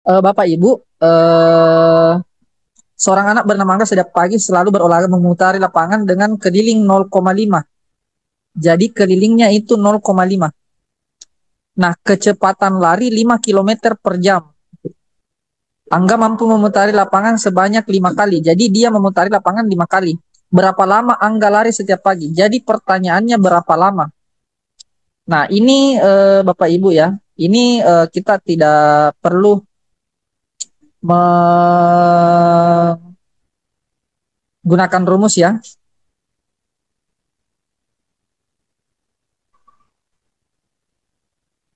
Bapak Ibu, eh, seorang anak bernama Angga setiap pagi selalu berolahraga memutari lapangan dengan keliling 0,5. Jadi kelilingnya itu 0,5. Nah, kecepatan lari 5 kilometer per jam. Angga mampu memutari lapangan sebanyak 5 kali. Jadi dia memutari lapangan 5 kali. Berapa lama Angga lari setiap pagi? Jadi pertanyaannya berapa lama? Nah, ini Bapak Ibu ya. Ini kita tidak perlu menggunakan rumus ya.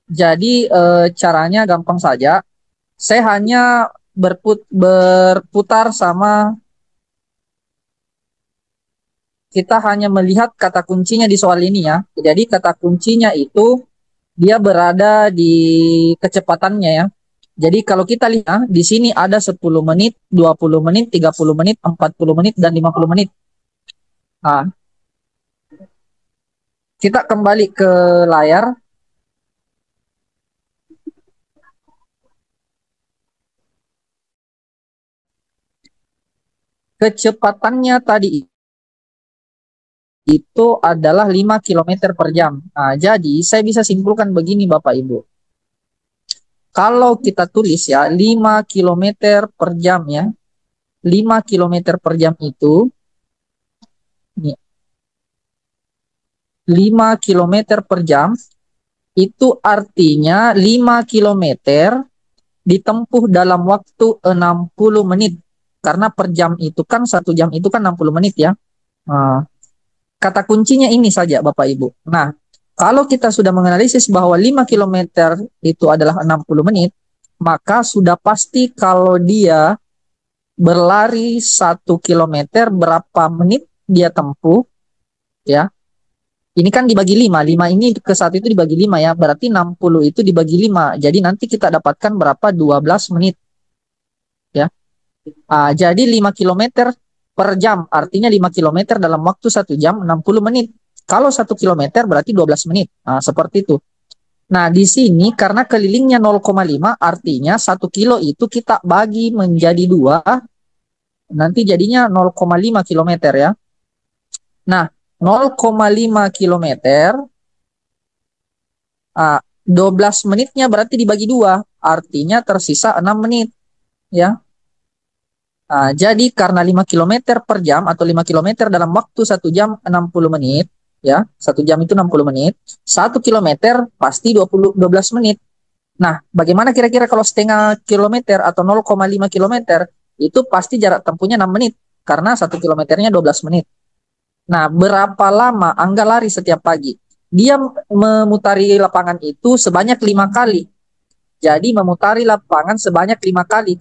Jadi caranya gampang saja. Saya hanya berputar sama kita hanya melihat kata kuncinya di soal ini ya. Jadi kata kuncinya itu dia berada di kecepatannya ya. Jadi kalau kita lihat di sini ada 10 menit, 20 menit, 30 menit, 40 menit dan 50 menit. Nah, kita kembali ke layar. Kecepatannya tadi itu adalah 5 kilometer per jam. Nah, jadi saya bisa simpulkan begini Bapak Ibu. Kalau kita tulis ya 5 kilometer per jam ya. 5 kilometer per jam itu nih, 5 kilometer per jam itu artinya 5 kilometer ditempuh dalam waktu 60 menit. Karena per jam itu kan 1 jam itu kan 60 menit ya. Nah, kata kuncinya ini saja Bapak Ibu. Nah, kalau kita sudah menganalisis bahwa 5 kilometer itu adalah 60 menit, maka sudah pasti kalau dia berlari 1 kilometer berapa menit dia tempuh ya. Ini kan dibagi 5. 5 ini ke 1 itu dibagi 5 ya. Berarti 60 itu dibagi 5. Jadi nanti kita dapatkan berapa? 12 menit ya. Jadi 5 kilometer per jam. Artinya 5 kilometer dalam waktu 1 jam 60 menit. Kalau 1 kilometer berarti 12 menit. Seperti itu. Nah, di sini karena kelilingnya 0,5 artinya 1 kilo itu kita bagi menjadi 2. Nanti jadinya 0,5 kilometer ya. Nah, 0,5 kilometer, 12 menitnya berarti dibagi 2. Artinya tersisa 6 menit. Ya. Jadi karena 5 kilometer per jam atau 5 kilometer dalam waktu 1 jam 60 menit. Ya, 1 jam itu 60 menit. 1 kilometer pasti 12 menit. Nah, bagaimana kira-kira kalau setengah kilometer atau 0,5 kilometer? Itu pasti jarak tempuhnya 6 menit. Karena 1 kilometernya 12 menit. Nah, berapa lama Angga lari setiap pagi? Dia memutari lapangan itu sebanyak 5 kali. Jadi memutari lapangan sebanyak 5 kali.